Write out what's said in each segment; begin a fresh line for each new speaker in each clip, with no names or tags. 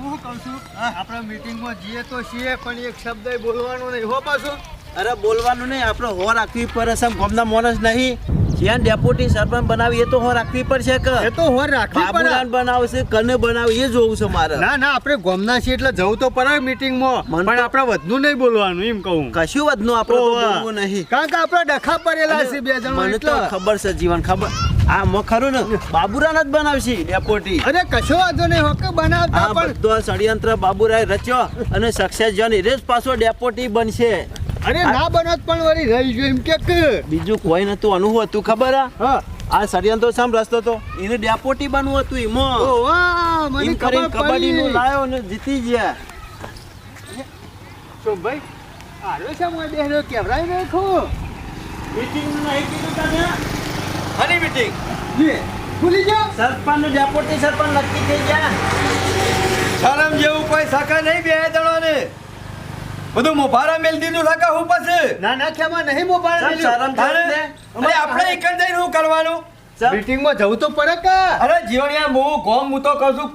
હું કહું છું આપણે મીટિંગમાં જઈએ તો છીએ પણ એક શબ્દ બોલવાનો નહીં હો પાછો.
અરે બોલવાનું નહીં, આપણે હો રાખવી પડે. સમ ગોમના માણસ નહીં, જ્યાં ડેપ્યુટી સરપંચ બનાવી એ તો હો રાખવી પડશે કે
એ તો હોર રાખવી પડે.
બાબુલાલ બનાવશે કને બનાવે એ જોવું છે મારે.
ના ના આપણે ગોમના છીએ એટલે જવું તો પડે મીટિંગમાં, પણ આપણે વધનું નહીં બોલવાનું એમ કહું.
કશું વધનું આપણે તો બોલવું નહીં,
કારણ કે આપણે ડખા પડેલા છે બે જણ.
મને તો ખબર છે જીવન ખબર. આ મો ખરું ને બાબુરાન જ બનાવશે ડેપ્યુટી.
અરે કશો વાંધો નહીં હોકે બનાવતા
આ
પણ
બધો ષડયંત્ર બાબુરાય રચ્યો અને સક્સેસ જન એ જ પાછો ડેપ્યુટી બનશે.
અરે ના બનત પણ વળી રહી ગયું એમ કે
બીજું કોઈ નતું અનુભવ હતું ખબર
હા.
આ ષડયંત્ર સામ રસ્તો તો એને ડેપ્યુટી બનવું હતું એમાં.
ઓ વાહ મને
એમ કરીને
ખબર
કબડ્ડી નું
પડી.
લાયો ને જીતી ગયા.
તો ભાઈ આરો છે મોય બેહરો કેવરાઈ નાખો.
મીટિંગ નહીં કીધું તમે?
હની મીટિંગ
લે ભૂલી જાઓ.
સરપંચ નું ડેપ્યુટી સરપંચ નક્કી થઈ ગયા.
શરમ જેવું કોઈ સકા નહીં બે જણોને બધું મોભારા મેલ દીધું સકા હું પછી
ના ના ખેમાં નહીં મોબાઈલ
શરમ
તારે
જેવું ને.
અરે આપણે એક જ જઈને શું કરવાનું
મીટિંગમાં જવું તો પડે કે
અરે જીવણિયા હું ગોમ હું તો કહું છું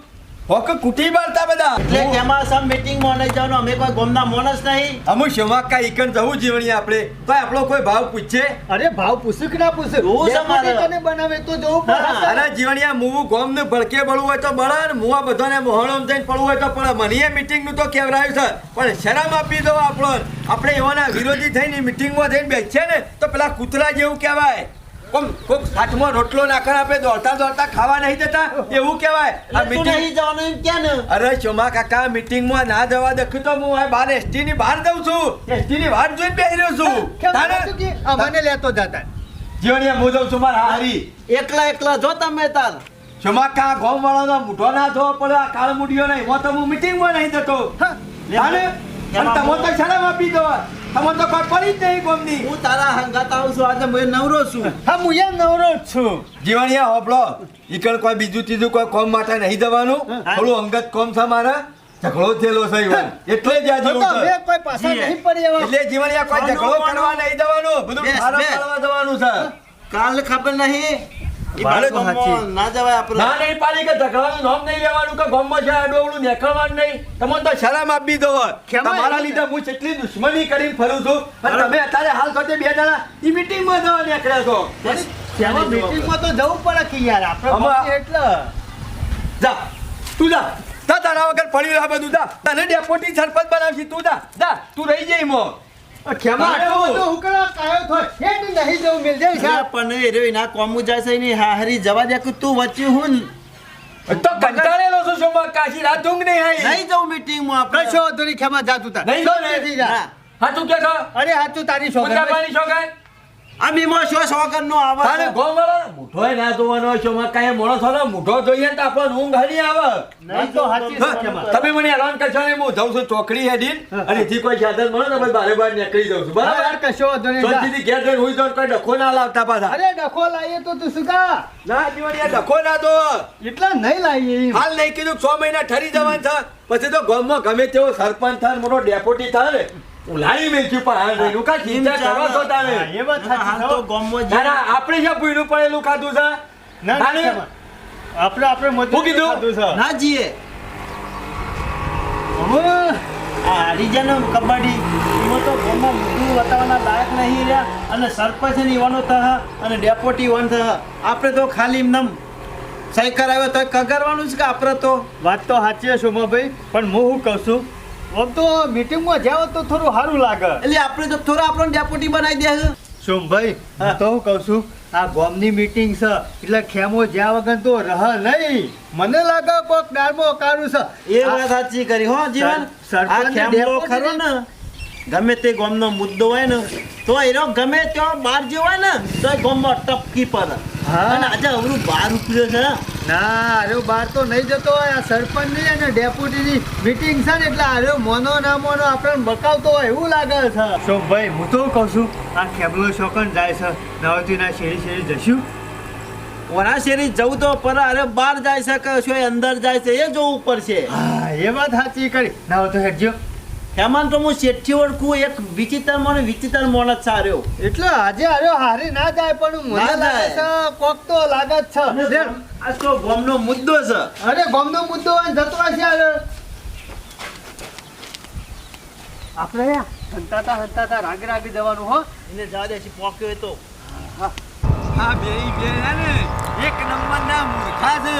હોક કુટી બારતા બધા
એટલે તેમાં સમ મીટિંગમાં નહીં જવાનું. અમે કોઈ ગોમના માણસ નહીં.
અમુક શોમાકા ઈકન જવું જીવણિયા આપણે તો આપણો કોઈ ભાવ પૂછે
અરે ભાવ પૂછ્યું કે ના પૂછ્યું
જોવું છે મારે.
ડેપ્યુટી કને બનાવે તો જવું
હા.
પડે.
અરે જીવણિયા હું ગોમ ને ભડકે બળવું હોય તો બળે ને હું આ બધાને મોહણમ જઈને પડવું હોય તો પડે. મને એ મીટિંગ નું તો કેવરાયું છે પણ શરમ આપી દો આપણે એવાના વિરોધી થઈને મીટિંગમાં જઈને બેસીએ ને તો પેલા કૂતરા જેવું કહેવાય. કોક હાથમાં રોટલો નાખણ આપે દોડતા દોડતા ખાવા નહીં દેતા એવું કહેવાય. આ
એટલે તું
મીટિંગ
નહીં જવાનું એમ કે ને.
અરે ચોમા કાકા મીટિંગમાં ના જવા દખું તો હું આ બહાર એસટી ની બહાર જઉં છું. એસટી ની વાટ જોઈને બેસી રહ્યો છું.
કેમ
તારે
હતું કે અમને લેતો જતા
જીવણિયા હું જઉં છું મારા હારી.
એકલા એકલા જો તમે તાર.
ચોમા કા ગોમ વાળાનો મૂઢો ના થવો પડે આ કાળ મૂઢિયો નહીં એમાં તો હું મીટિંગમાં નહીં જતો.
હા.
તારે પણ તમે તો શરમ આપી દો તમે તો કોઈ પડી જ નહીં ગોમની.
હું તારા હંગાત આવું છું આજે મેં નવરો છું.
હા હું એ નવરો જ છું.
જીવણિયા હોબળો ઈકણ કોઈ બીજું ત્રીજું કોઈ કોમ માટે નહીં જવાનું. થોડું અંગત કોમ છે મારે ઝઘડો થયેલો છે ઈવન. એટલે જ આ
તો
જેવું
હવે
છે.
કોઈ પાછા
જીએ.
નહીં પડી એવા.
એટલે જીવણિયા કોઈ ઝઘડો કરવા નહીં જવાનું બધું
બેસ,
સારા
બેસ.
કરવા જવાનું છે.
કાલ ખબર નહીં ઈ
વાત તો
બાળકોમાં
સાચી.
ના જવાય આપણે.
ના નહીં પાડી કે ઝઘડાનું નામ નહીં લેવાનું કે ગામમાં છે આડોવડું નીકળવાનું નહીં. તમને તો શરમ આપી દો.
કેમાં
તમારા
એવું
લીધે હું કેટલી દુશ્મની કરીને ફરું છું અને તમે અત્યારે હાલ ખોટે બે જણા ઈ મીટિંગમાં જવા નીકળ્યા છો.
તેમાં મીટિંગમાં તો જવું પડે કે યાર આપણે
આમાં-
ગમે એટલે
જા તું જા તારા વગર પડ્યું આ બધું જા. તને ડેપ્યુટી સરપંચ બનાવશી તું જા તું રહી જાય એમાં.
ખેમા
તારે
આટલો
હું.
બધો હુકડા કાયો થોય હેડ નહીં જવું મિલ જાય
અરે
સાહેબ.
પણ એ રહ્યો ના કોમું જાય છે નહીં હારી જવા દે કે તું વચ્ચે હું
તો કંટાળેલો છું શોભા કાશી રાત ઊંઘ નહીં આવી.
નહીં જાઉં મીટિંગમાં આપણે.
કશો વાંધો નહીં ખેમા જા તું તાર.
નહીં જાઉં ને?
શાંતિથી જા.
ના.
હા તું કે છો
અરે હા તું તારી છોકરી
પંજાબાની શોખાય
આ બીમો શો શોકર નો આવે
તારે
છે.
ગોમ વાળો મૂઠોય ના જોવાનો શોમાં કાંઈ મોણસ વાળો મૂઠો જોઈએ ને તો આપણને ઊંઘ હરી આવે.
નહીં તો સાચી છે ખેમા.
તમે મને હેરાન કરશો ને હું જાઉં છું ચોકડી હેડીન અને એથી કોઈ સાધન મળે ને પછી બારે બાર નીકળી જાઉં છું
હા,
બરાબર
યાર, કશો વાંધો નહીં જા.
શાંતિથી ઘેર જઈને હુઈ જાઉં, કોઈ ડખો ના લાવતા પાછા.
અરે ડખો લાવીએ તો તું શું કા
ના જીવણિયા ડખો ના દો.
એટલા નહીં લાવીએ એમ.
હાલ નહીં કીધું 6 મહિના ઠરી જવાનું છે પછી તો ગામમાં ગમે તેવો સરપંચ થાય ને મોટો ડેપ્યુટી થાય ને હું લાવી મેલ્યું પણ હાલ નહીં કા ચિંતા કરો છો તારે.
હા, એ વાત સાચી
હાલ
છે
તો
હો.
ગામમાં
ના
જે-
ના આપણે જ્યાં ભૂયનું પડેલું ખાધું છે
ના, ના,
તારે-
ખેમા. આપણે
હું કીધું?
ખાધું છે.
ના જીએ
હવે
આ હરિજન કબડ્ડી એમાં તો ગામમાં બધું બતાવવાના લાયક નહીં રહ્યા અને સરપંચ ને ઈવાનો થા અને ડેપ્યુટી વન થા આપણે તો ખાલી એમને સહી કરાવ્યો તો કગરવાનું છે કે આપણે તો
વાત તો સાચી છે સોમાભાઈ પણ હું શું કહું છું આમ તો મીટિંગમાં જાવ તો થોડું સારું લાગે
એટલે આપણે તો થોડા આપણને ડેપ્યુટી બનાવી દે છે.
સોમભાઈ હું તો શું કહું છું આ ગામની મીટિંગ છે એટલે ખેમો જ્યાં વગર તો રહ નહીં મને લાગે કોક દાળમાં કાઢું છે
એ વાત સાચી કરી હો જીવન.
સરપંચ
આ
ને
ખેમલો
ડેપ્યુટી
ખરો ને ગમે તે ગામનો મુદ્દો હોય ને તો એનો ગમે ત્યાં બહાર જે હોય ને તો એ ગામમાં ટપકી પડે.
હા.
અને આજે અવરું બહાર ઉપડ્યો છે.
ના અરે બહાર તો નહીં જતો હોય આ સરપંચની અને ડેપ્યુટીની મીટિંગ છે ને એટલે અરે મોનો ના મોનો આપણને બકાવતો હોય એવું લાગે છે સોમભાઈ હું તો કહું છું આ ખેમલો શોકન જાય છે નવતીના શેરી શેરી જશું
ઓના શેરી જવું તો પર અરે બહાર જાય છે કે શું અંદર જાય છે એ જોવું પડશે.
હા એ વાત સાચી કરી ના તો હેડજો
હેમાન તો હું શેઠથી ઓળખું એક વિચિત્ર મને વિચિત્ર માણસ સાર્યો.
એટલે આજે અરે હારી ના જાય પણ મને
ના
લાગે છે કોક તો લાગે જ છે
આ તો ગામનો મુદ્દો છે.
અરે ગમનો મુદ્દો હોય ને જતો હશે અરે આપણે હંતાતા રાગે જવાનું હો.
એને જવા દે છે પોક્યો તો
આ બે હે ને એક નંબરના મૂર્ખા છે.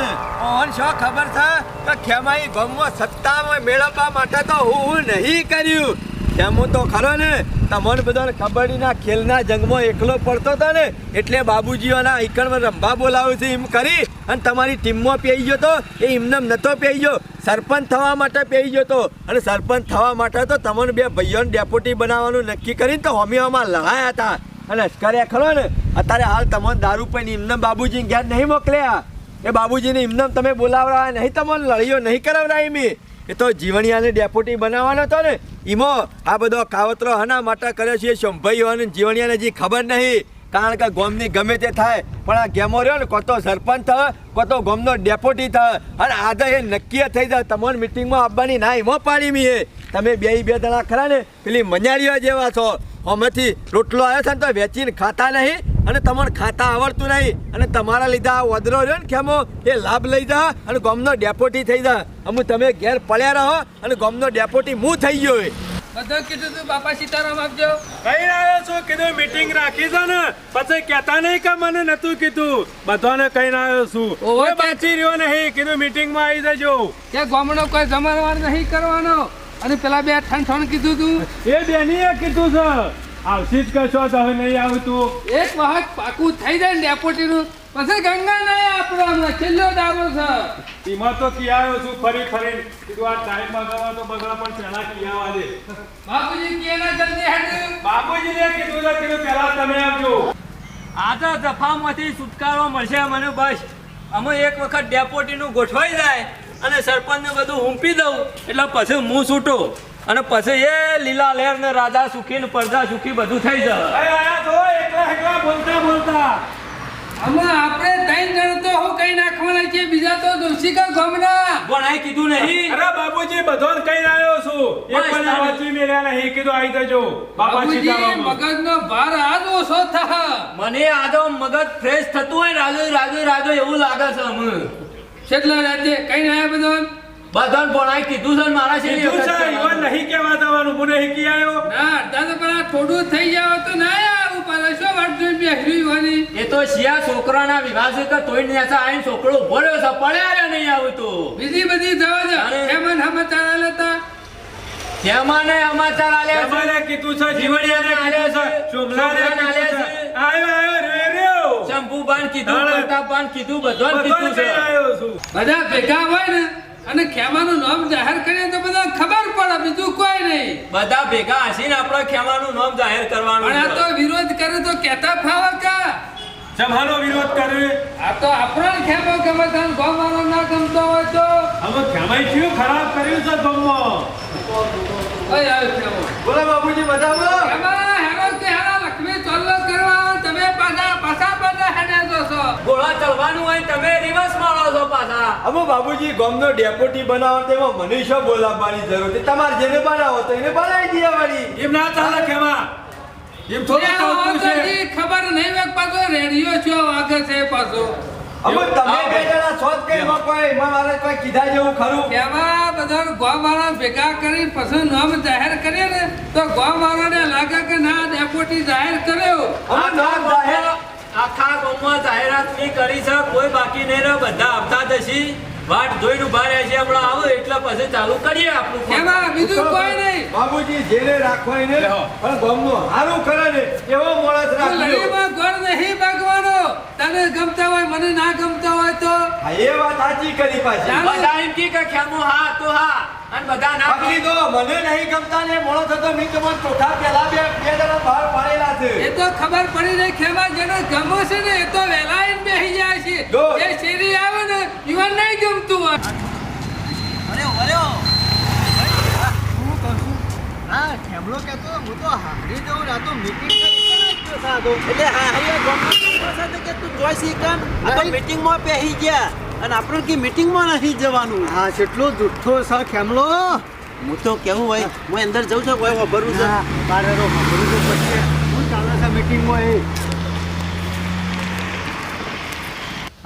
ઓન શો ખબર છે કે ખેમાઈ ગમમાં સત્તામાં મેળવવા માટે તો હું નહીં કર્યું. ખેમું તો ખરો ને તમને બધાને કબડ્ડીના ખેલના જંગમાં એકલો પડતો હતો ને એટલે બાબુજીઓના ઈકણમાં રંભા બોલાવ્યો છે એમ કરી અને તમારી ટીમમાં પેઈ ગયો તો એ એમને નહોતો પેઈ ગયો. સરપંચ થવા માટે પેઈ ગયો તો અને સરપંચ થવા માટે તો તમને બે ભાઈઓને ડેપ્યુટી બનાવવાનું નક્કી કરીને તો હોમીઓમાં લડાયા હતા. અને અશ્કર્યા ખરો ને અત્યારે હાલ તમને દારૂ પીને એમને બાબુજી ઘેર નહીં મોકલ્યા. એ બાબુજીને એમને તમે બોલાવડા નહીં, તમને લડીઓ નહીં કરાવડાવી મેં. એ તો જીવણિયાને ડેપ્યુટી બનાવવાનો હતો ને એમાં આ બધો કાવતરો હના માટે કર્યો છે. શંભાઈઓ અને જીવણિયાને જે ખબર નહીં, કારણ કે ગોમની ગમે તે થાય પણ આ ગેમો રહ્યો ને કો તો સરપંચ થાય કો તો ગોમનો ડેપ્યુટી થાય. અને આજે એ નક્કી થઈ જાય તમારી મિટિંગમાં આવવાની ના એમાં પાડી મીએ. તમે બે જણા ખરા ને પેલી મજાડીઓ જેવા છો. આમાંથી રોટલો આવ્યો છે ને તો વેચીને ખાતા નહીં અને તમને ખાતા આવડતું નહીં અને તમારા લીધે આ વધરો રહ્યો ને ખેમો એ લાભ લઈ જા અને ગોમનો ડેપ્યુટી થઈ જા. અમુક તમે ઘેર પડ્યા રહો અને ગોમનો ડેપ્યુટી હું થઈ ગયો.
બધું કીધું તું બાપા સીતારામ આપજો.
કઈ આવ્યો છું કીધું મીટિંગ રાખી છે ને પછી કહેતા નહીં કે મને નતું કીધું. બધાને કઈ આવ્યો છું
ઓહો,
કોઈ બાચી રહ્યો નહીં કીધું મીટિંગમાં આવી જજો.
કે ગામનો કોઈ જમાડવાર નહીં કરવાનો. અને પેલા બે ઠણ કીધું તું
એ બેનીએ કીધું છે આવશી જ કશો તો હવે નહીં આવતું.
એક વખત પાકું થઈ જાય ને ડેપોટીનું પછી ગંગા નહીં આપણો હમણાં છેલ્લો દારો છે.
એમાં તો કી આવ્યો છું ફરી ફરીને કીધું આ ટાઈમમાં ગવા તો બગડા પણ પહેલા કી આવવા દે.
બાપુજી કે ના જલ્દી હેડ.
બાપુજીને કીધું છે કીધું પહેલા તમે આવજો.
આ તો દફામાંથી છુટકારો મળશે મને બસ. અમે એક વખત ડેપોટીનું ગોઠવાઈ જાય અને સરપંચને બધું હુંપી દઉં એટલે પછી હું છૂટો અને પછી એ લીલા લહેર ને રાજા સુખી ને પરદા સુખી બધું થઈ જાય.
કઈ આયા તો એકલા બોલતા બોલતા
હમણાં આપણે ત્રણ જણ તો હું કઈ નાખવાના છીએ, બીજા તો દોષિકા ગામના.
પણ આ કીધું નહીં.
અરે બાબુજી બધો જ કઈ આવ્યો છું એક પણ વાંચી મેળ્યા નહીં કીધું આવી જજો. બાપા
બાપુજી
સીતારામ
મગજનો ભાર આજ ઓછો થા.
મને આજો મગજ ફ્રેશ થતું હોય રાજો એવું લાગે છે અમે
કેટલા રાતે કઈ ના આયા બધો
બધાને ભણાઈ કીધું છે ને મારા શેરી
કીધું
વખત
છે ઈવન નહીં કહેવા જવાનું હું નહીં કી આવ્યો.
ના અડધા તો પણ આ થોડું થઈ જાવ તો ના આવું પાછા શું વાત જોઈ બેસવી હોવાની.
એ તો શિયા છોકરાના વિવાહ છે કે તોય ન્યાસા આવીને છોકરો ઉભો રહ્યો છે પડ્યા નહીં આવતો.
બીજી બધી જવા દે.
અરે.
એમાં સમાચાર આલેતા
જેમાને સમાચાર આલ્યા છે.
તમારે કીધું છે જીવણિયાને કીધું છે સોમલાને કીધું છે આવ્યો રહ્યો
શંભુબાન કીધું
હા.
પ્રતાપબાન કીધું બધાને
બધો
કીધું
જ કઈ
છે.
આવ્યો છું.
બધા ભેગા હોય ને અને ખેમાનું નામ જાહેર કરીએ તો બધા ખબર પડે, બીજું કોઈ નહીં.
બધા ભેગા હસીને આપણે ખેમાનું નામ જાહેર કરવાનું
પણ આ તો
છે.
વિરોધ કરે તો કહેતા ફાવે કા.
જમાનો વિરોધ કરે
આ તો આપણો જ ખેમો ગમે તને ગામવાળો ના ગમતો હોય તો
હવે ખેમાઈ કયું ખરાબ કર્યું છે ગમમાં.
ઓય આવ્યો ખેમો.
બોલો બાબુજી મજામાં?
ખેમા હેરો કે હેરા લક્ષ્મી ચોલ્લો કરવા તમે પાછા હેડ્યા જો છો.
ગોળા ચલવાનું હોય તમે રિવર્સ મારો છો પાછા.
અમે બાબુજી ગોમનો ડેપ્યુટી બનાવો તેમાં મને શું બોલાવવાની જરૂર છે? તમારે જેને બનાવો તો એને બનાવી દઈએ વળી.
એમ ના ચાલે ખેમા એમ થોડું ચાલતું છે.
હજી ખબર નહીં વેક પાછો રેડિયો છો વાગે છે પાછો.
અમે તમે બે જણા છો જ કઈ એમાં કોઈ એમાં મારે કોઈ કીધા જેવું ખરું?
કેવા બધા ગામવાળા ભેગા કરી પછી નામ જાહેર કરીએ ને તો ગામવાળાને લાગે કે ના ડેપ્યુટી જાહેર કર્યો.
અમે નામ જાહેર
આખા ગામમાં જાહેરાત ની કરી છે કોઈ બાકી નહીં રહે બધા આવતા જશી વાટ જોઈને ઉભા રહ્યા છે હમણાં આવો એટલે પછી ચાલુ કરીએ આપણું કામ.
એમાં બીજું કોઈ નહીં.
બાબુજી જેને રાખવા એને પણ ગમનું હારું કરે ને એવો માણસ રાખજો.
લડીમાં ગોળ નહીં ભાગવાનો. તને ગમતા હોય મને ના ગમતા હોય તો
હા, એ વાત સાચી કરી પાછી.
ચાલો.
બધા એમ કે ખેમો હા તો હા અને બધા ના
બાકી તો મને નહીં ગમતા ને મોણો થતો મેં તમને ચોથા પહેલા બે જણા બહાર પાડેલા છે.
એ તો ખબર પડી જાય ખેમા જેને ગમો છે ને એ તો વહેલા આવીને બેસી જાય છે.
જો.
જે શેરી આવે ને ઈવન નહીં ગમતું હોય.
હું કહું છું હા ખેમલો કહેતો હતો, હું તો હારી જઉં ને આ તો મીટિંગ કરી સાદો.
એટલે હા હવે ગામમાં સાથે કે તું જોઈશી કામ આ તો મીટિંગમાં બેસી ગયા અને આપણે કે મીટિંગમાં નથી જવાનું.
હા કેટલો જુઠ્ઠો છે ખેમલો.
હું તો કેવું હોય હું અંદર જઉં છું કોઈ ભરું છે
હા, તારે તો ખબર તો પડશે. હું ચાલે છે મીટિંગમાં એ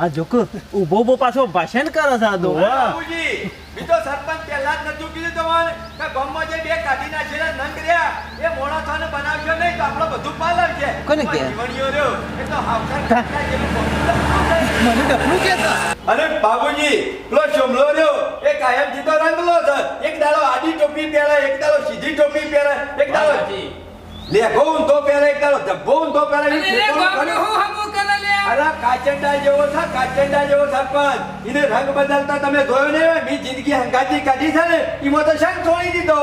આ જોકો ઊભો ઊભો પાછો ભાષણ કરે છે આ તો
બાબુજી બી તો સરપંચ પહેલા જ નતું કીધું તમારે કે ગામમાં જે બે કાઢી નાખેલા નંગ રહ્યા એ મોણાસાને બનાવશો નહીં તો આપણો બધું પાલવશે.
કોને કે?
જીવણીઓ રહ્યો એ તો હાવકાર કાકા જેવું બોલતું.
મને ડફલું કે છે.
અરે બાબુજી પેલો શમલો રહ્યો એ કાયમથી તો રંગલો છે. એક દાડો આડી ટોપી પહેરે, એક દાડો સીધી ટોપી પહેરે, એક દાડો લેઘો ઊંધો પહેરે, એક દાડો ધબ્બો ઊંધો પહેરે.
અને રે ગામનું હું હમું કરે લે
અરે કાચંડા જેવો છે, કાચંડા જેવો સરપંચ. એને રંગ બદલતા તમે જોયો નહીં હોય? મી જિંદગી હંગાતી કાઢી છે ને એમાં તો શંખ છોડી દીધો.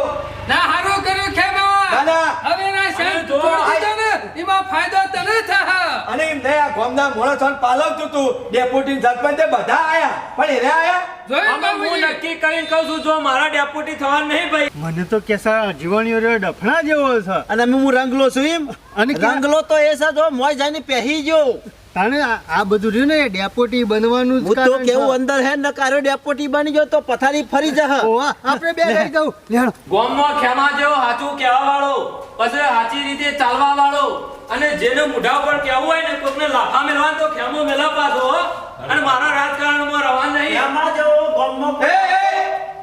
ના હારું કર્યું ખેમા
દાદા.
હવે ના શાંત છોડી દીધો ને એમાં ફાયદો તને થા
અને એમ નહીં આ ગામના મોણસોને પાલવતું હતું. ડેપ્યુટી સરપંચે બધા આયા પણ એને આયા
જોયું
આમાં હું
બાબુજી
નક્કી કરીને કહું છું જો મારા ડેપ્યુટી થવાનું નહીં ભાઈ
મને તો કેસા જીવણીઓ રહ્યો ડફણા જેવો છે.
અને અમે હું રંગલો છું એમ
અને
રંગલો તો એ છે જો મોય જઈને પહેરી ગયો
તાણે આ બધું રહ્યું ને એ ડેપોટી બનવાનું જ
હું તો
કારણ છે.
કેવું અંદર હે ન કારો ડેપ્યુટી બની ગયો તો પથારી ફરી જા
ઓવા, આપણે બે રહી જાઉં લેણો.
ગામમાં ખેમા જેવો સાચું કહેવા વાળો પછી સાચી રીતે ચાલવા વાળો અને જેને મોઢા ઉપર કહેવું હોય ને કોકને લાફા મેળવાનું તો ખેમો મેલા પાછો હો. અને મારા રાજકારણમાં રવા નહીં
એમાં જેવો ગામમાં
એ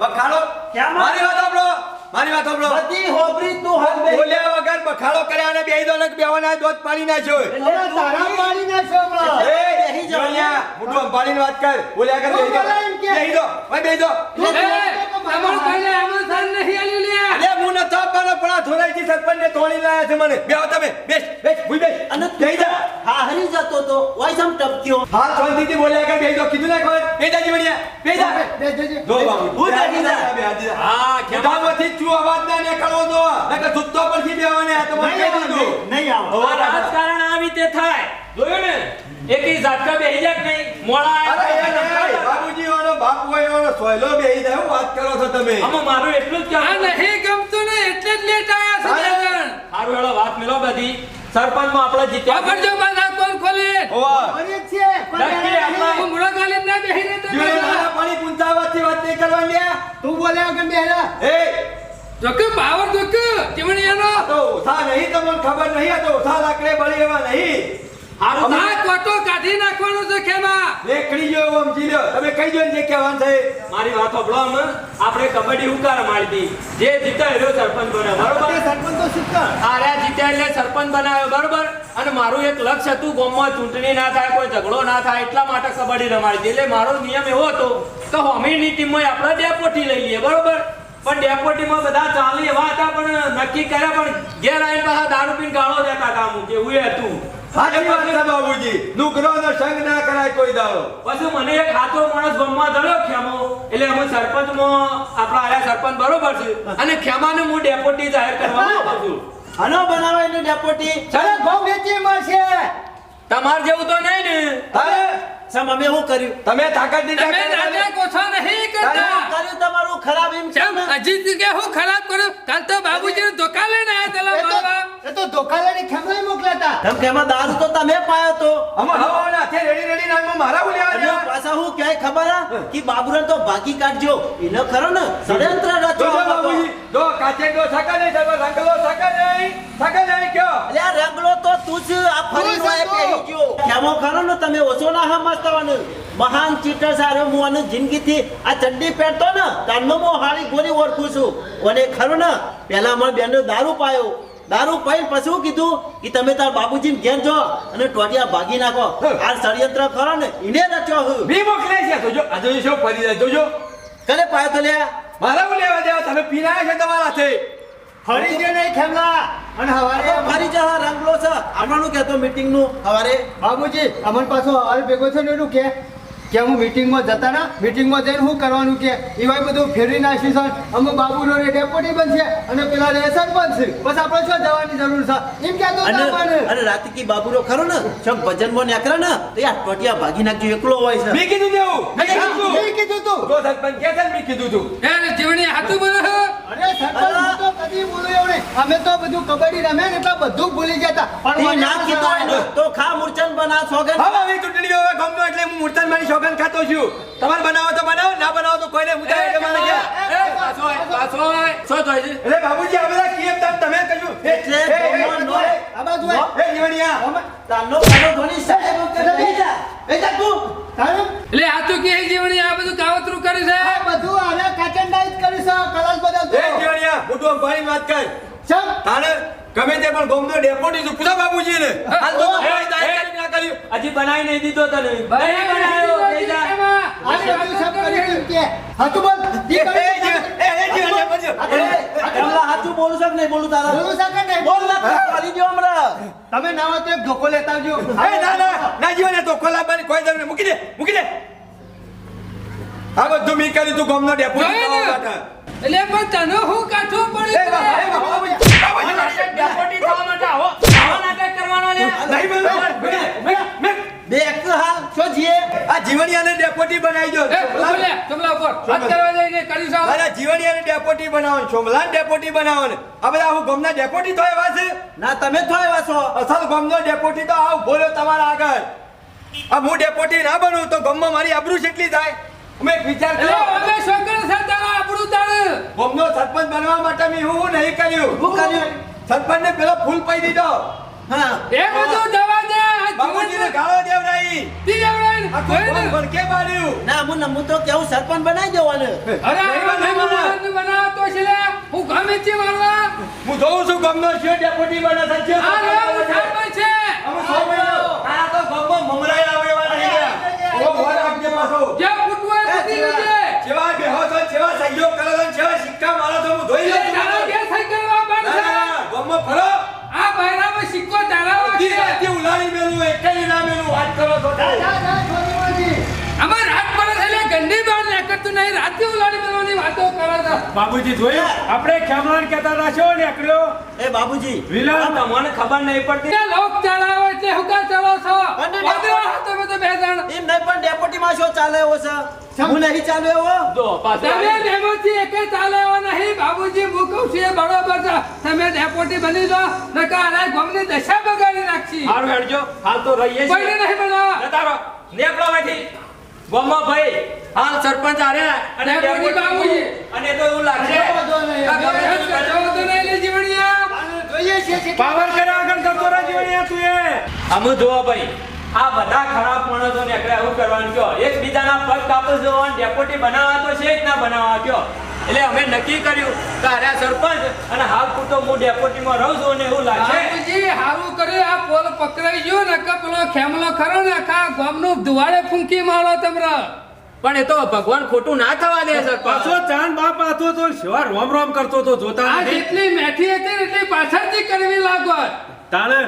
બખાડો
કેમ?
મારી વાત સાંભળો, મારી વાત સાંભળો.
બધી હોબરી તું હાલ બે
બોલ્યા વગર બખાડો કર્યા અને બેહી દો ને બેવાના દોત પાડી નાખ્યો.
હવે તારા પાડી નાખ્યો હમણાં.
એ
બેહી જાઓ.
જીવણિયા, મોઢું અંબાડીને વાત કર. બોલ્યા કર બેહી દો.
બોલાય એમ કે?
બેહી દો, ભાઈ બેહી દો.
તમારું કોઈને આમંત્રણ નહીં આલ્યું લે
અલે હું નતો આપવાનો પણ આ ધોરાઈથી સરપંચને તોડી લાયા છે મને. બેહો તમે, બેસ, બેસ, ભૂઈ બેસ.
અને
બેહી જા.
હા હરી જતો તો ઓય સમ ટપક્યો
હાથ શાંતિથી બોલ્યા કર બેહી દો. કીધું ના ખબર? બેહી જા જીવણિયા, બેહી જા.
બે જજે.
જો બાબુ.
હું બેહી જા.
હા ખેમા
મોઢામાંથી ચૂ અવાજ ના નીકળવો દો. નકર સૂતો પરથી બેહવાને આ તો મને
નહીં
કહી દીધું.
આવો, નહીં આવો.
આ રાજકારણ આવી તે થાય જોયું ને એકી ઝાટકા બેહી જાય કે નહીં મોળા
અરે
આયા
એ બાબુજી વાળો બાપ હોય વાળો સોયલો બેહી જાય. હું વાત કરો છો તમે?
આમાં મારું એટલું જ
આ
કહેવું
નહીં ગમતું ને એટલે જ લેટ આવ્યા છે જગણ.
સારું હેળો વાત મેલો બધી સરપંચમાં આપણે જીત્યા
ખબર જો બાધા કોણ ખોલે
ઓવા.
અરે છે, પણ
નક્કી
તારા
આપણા-
નહીં.
હું મૂળો ગાલી ના બેહી રહેતો
જીવને નાના પાણી પૂંછાવાથી વાત નહીં કરવાની લ્યા.
તું બોલ્યા વગર બેહરા.
એ
જોકે પાવર જોકે ચીમણીયાનો
આ તો ઓછા નહીં, તમને ખબર નહીં. આ તો ઓછા લાકડે બળી એવા નહીં.
સારું
આ કોટો કાઢી નાખવાનો છે ખેમા
રેકડી જો એવો સમજી લ્યો. તમે કહી દો ને જે કહેવાનું છે.
મારી વાત સાંભળો અમે આપણે કબડ્ડી હુંકાર મારી હતી જે જીત્યો એનો સરપંચ બન્યો
તે
બરોબર
સરપંચ તો શીખતા.
આર્યા જીત્યા એટલે સરપંચ બનાવ્યો બરોબર અને મારું એક લક્ષ્ય હતું ગામમાં ચૂંટણી ના થાય કોઈ ઝઘડો ના થાય એટલા માટે કબડ્ડી રમાડી હતી એટલે મારો નિયમ એવો હતો કે હોમીની ટીમમાં આપણે ડેપોટી લઈ લઈએ બરોબર પણ ડેપોટીમાં બધા ચાલી એવા હતા પણ નક્કી કર્યા પણ ઘેર આવીને પાછા દારૂ પીને ગાળો દેતા હતા અમુક એવું એ હતું
સાચી વાત છે બાબુજી. નુકરોનો સંગ ના કરાય કોઈ દાડો.
પછી મને એક હાથો માણસ ગમવા ધર્યો ખેમો એટલે અમે સરપંચમાં આપણા આયા સરપંચ બરોબર છે અને ખેમાને હું ડેપોટી જાહેર કરવા માંગુ છું
હનો બનાવાય એનું ડેપ્યુટી
ચાલો ઘઉં વેચી મળશે.
તમાર જેવું તો નહીં ને
અરે
સમ અમે શું કર્યું
તમે તાકાત ની
તમે દાદા કોછો નહીં કરતા
કર્યું તમારું ખરાબ એમ છે
ચમ અજીત કે હું ખરાબ કર્યું કાલ તો બાબુજી ધોકા લઈને આયા તલા મારવા
એ તો ધોકાલાની ખેમલાઈ મોકલાતા.
તમ કે એમાં દારૂ તો તમે પાયો તો
આમાં હવાના હાથે રેડી રેડી નામમાં મારા ઉલ્યા
અને
રહ્યા.
પાછા હું ક્યાંય ખબર હા કે બાબુરાન તો ભાગી કાઢજો એનો ખરો ને ષડયંત્ર રચો
જો બાબુજી, જો કાચેડો સકા નહીં, સાહેબ રંગલો સકા નહીં કયો?
અલે આ રંગલો તો તું જ આ ફરી
તું જ
નોય
હતો.
પહેરી ગયો કેમો ખરો ને તમે ઓછો ના સમજતાવાનું મહાન ચીટર સારો હું આને જિંદગીથી આ ચડ્ડી પહેરતો ને તારનો હું હાળી ગોરી ઓળખું છું અને ખરું ને પહેલા અમારા બેનનો દારૂ પાયો દારૂ પાઈને પછી શું કીધું કે તમે તાર બાબુજીને ઘેર જો અને ટોટિયા ભાગી નાખો આ ષડયંત્ર ખરો ને એને રચ્યો હું
બી મોકલે છે. જોજો આ જોજો શું ફરી જાય. જોજો
કને પાયો તો લે
મારા ઉલ્યા દેવા તમે પીનાયા છે તમારા હાથે.
ફરી જે નહીં ખેમલા. અને હવારે
ફરી જા રંગલો છે આમણાનું કહેતો મીટિંગ નું સવારે
બાબુજી અમન પાછો હાલ ભેગો છે ને એનું કે હું મીટિંગમાં જતા ના મીટિંગમાં જઈને શું કરવાનું કે એવાય બધું ફેરવી નાખીશ અમુક બાબુનો રે ડેપ્યુટી બનશે અને પેલા રે સરપંચ છે બસ આપણે શું જવાની જરૂર છે એમ કહેતો
અને
હતા મને.
અને રાતિકી બાબુરો ખરો ને છક ભજનમાં નીકળે ને તો યાર ટોટિયા ભાગી નાખજો એકલો હોય છે
મેં કીધું તેવું. મેં કીધું તું.
મેં કીધું તું.
જો સરપંચ કહે છે ને, મેં કીધું તું.
એ જીવણી હાથું બોલો છો?
અરે સરપંચ હું તો કદી બોલું એવું નહીં. અમે તો બધું કબડ્ડી રમે ને એટલે બધું ભૂલી જતા
તે
મને
ના કીધું હોય ને તો ખા મૂર્છન બના સોગન
હવે આવી ચૂંટણીઓ હવે ગમનો એટલે હું મૂર્તન મારી શોગન ખાતો છું. તમારે બનાવો તો બનાવો, ના બનાવો તો કોઈને મુદ્દા કે મારે ગયા.
પાછો આય. શું થાય છે
એટલે બાબુજી આ બધા કેમ તમે કહ્યું?
એટલે ગમનો
આ બાજુ આય.
એ જીવણિયા.
તાનો પાનો ધોની સાહેબ કે નહીં જા એ જા તું
તારે
એટલે આ તો કે જીવણી આ બધું કાવતરું કરે છે
આ બધું આને કાચંડાઈ જ કરી છે કલર બદલતો
એ જીવણિયા હું તો અંબાણી વાત કર
ચમ
તારે ગમે તે પણ ગોમનો ડેપોટી છું પૂછા બાબુજી ને હાલ તો
એ,
કોઈ દાયકા ના કર્યું
હજી બનાવી નહીં દીધો તને
બનાવ્યો,
નહીં જા.
આને બધું સબ કરી દીધું કે હાથું બોલ દી
એ
કરી
જીવણિયા બજો
કમલા સાચું બોલું છે કે નહીં બોલું તારા
બોલું છે કે નહીં?
બોલ ના કરી દો હમણાં
તમે ના હોય તો એક ધોકો લેતા આવજો
એ ના જીવણિયા તો ખોલાબાની કોઈ જરૂર નહીં. મૂકી દે આ બધું મી કર્યું તું ગોમનો ડેપોટી
જોયું ને?
થવા માટે.
એટલે પણ તને હું કાઠું
એ
પડી
બાબુજી
ડેપોટી થવા માટે આવો નાટક કરવાનો લે
નહીં બોલો.
બે એક તો હાલ શું છીએ
આ જીવણિયાને ડેપોટી બનાવી દો
ચોમલા ઉપર વાત કરવા જઈને કરી સાવ
અરે જીવણિયાને ડેપોટી બનાવો સોમલાન ડેપોટી બનાવો ને આ બધા હું ગોમના ડેપોટી તો એવા છે
ના તમે તો આવ્યા છો
અસલ ગોમનો ડેપોટી તો આવ બોલ્યો તમારા આગળ આ હું ડેપોટી ના બનું તો ગોમમાં મારી આબરૂ કેટલી થાય અમે એક વિચાર
એટલે
કર્યો
અમે છોકરા છે તારા આપણું તારે
ગોમનો સરપંચ બનવા માટે મેં હું નહીં કર્યું
શું કર્યું
સરપંચને પેલો ફૂલ પાઈ દીધો
હા
એ બધું જવા દે આ
બાબુજીને
જીવન
ગાળો દેવરાઈ
તી જવડાઈને
આ
કોઈ
ગોમ
ને
ભડકે માર્યું
ના હું તો કેવું સરપંચ બનાવી દેવાનું
અરે નહીં બનાવતો છે લે હું ગમે તે મારવા
હું જોઉં છું ગોમનો છે ડેપોટી બને છે
આ રે ઉઠાડ છે
અમે સો મહિના આ તો ગોમમાં મમરાઈ આવે એવા નહીં ગયા ઓ ભર આપજે પાછો
જે ફૂટવું એ ફૂટી જશે
જેવા બેહો છો જેવા સહયોગ કરો છો જેવા સિક્કા મારો છો હું ધોઈ
એ
લઉં
તારો
છું
કે થઈ કરવા બંધ છે
ગોમમાં ફરો
આ બહેરામાં સિક્કો તારા
દી
વાગે
રાતે ઉલાડી મેલું એકલી ના મેલું વાત કરો છો
જા, જા, છોડી બોલજી.
અમે રાત પડે છે એટલે ગંદી બહાર નીકળતું નહીં રાતે ઉલાડી મેળવાની વાતો કરે છે
બાબુજી જોયું આપણે ખેમલાન કહેતા હતા શું નીકળ્યો
એ બાબુજી
વિલન
તમને ખબર નહીં પડતી
તે લોક ચલાવે એટલે હુકા ચલો છો
અને
વધુ તમે તો બે જણ
એમ નહીં પણ ડેપોટી માં શું ચાલે એવો છે હું નહીં ચાલુ એવો
જો પાછો
તમે ડેમોથી એકે ચાલે એવો નહીં બાબુજી હું કહું છું એ બરોબર છે તમે ડેપોટી બની જાઓ નકા આ ગામની દશા બગાડી નાખશી
હારું હેડજો હાલ તો રહીએ
કોઈને નહીં બનાવવા
જતા રહો નેકળો અહીંથી ગોમમાં ભાઈ હાલ સરપંચ આર્યા અને
ડેપોટી બાબુજી.
અને તો એવું લાગશે
બધો નહીં.
આ ગમે તે કરજો.
જવો તો નહીં લે જીવણિયા
જોઈએ છીએ કે
પાવર કર્યા આગળ કરતો રહે જીવણિયા તું એ
આમ જોવો ભાઈ આ બધા ખરાબ માણસો નીકળ્યા એવું કરવાનું કયો એકબીજાના પગ કાપો છો અને ડેપોટી બનાવવા તો છે જ ના બનાવવા કયો એટલે અમે નક્કી કર્યું કે અરે આ સરપંચ અને હાલ પૂરતો હું ડેપોટીમાં રહું છું અને એવું લાગશે
બાબુજી હારું કર્યું આ પોલ પકડાઈ ગયો નકા પેલો ખેમલો ખરો ને આખા ગામનું ધુવાડે ફૂંકી મારો તમરો
પણ એ તો ભગવાન ખોટું ના થવા દે સરપંચ
પાછો ચાંદ બાપ આતો તો શિવા રોમ રોમ કરતો તો જોતા
આ
નથી
જેટલી મેઠી હતી ને એટલી પાછળથી કરવી લાગો
તાણે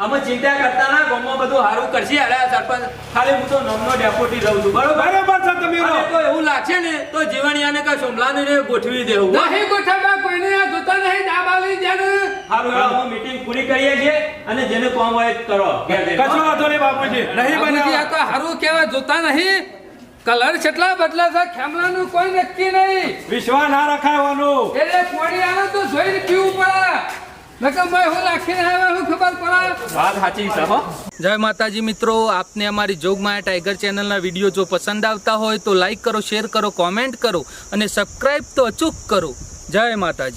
અમે ચિંતા કરતા ના ગામમાં બધું સારું કરશે અરે આ સરપંચ ખાલી હું તો નોમનો ડેપોટી રહું છું બરોબર
બરોબર છે તમે
અને તો એવું લાગશે ને તો જીવણિયાને કે સોમલાને ને ગોઠવી દેવું હો.
નહીં ગોઠવવા કોઈને આ જોતા નહીં દાબાલી જેને
હારું હેડો, અમે મીટિંગ પૂરી કરીએ છીએ અને જેને કામ હોય એ કરો ઘેર જઈને.
કશો વાંધો નહીં બાપુજી નહીં
બાબુજી, આ
બનાવ
તો હારું કહેવાય જોતા નહીં કલર કેટલા બદલા છે ખેમલાનું કોઈ નક્કી નહીં
વિશ્વાસ ના રખાવાનું
એટલે કોડી આવે તો જોઈને પીવું પડે નકર ભાઈ હું રાખીને આવ્યા હું ખબર પડે
વાત સાચી છે હો
જય માતાજી મિત્રો, આપને અમારી જોગમાયા ટાઈગર ચેનલના વિડીયો જો પસંદ આવતા હોય તો લાઈક કરો, શેર કરો, કોમેન્ટ કરો અને સબસ્ક્રાઈબ તો અચૂક કરો. જય માતાજી.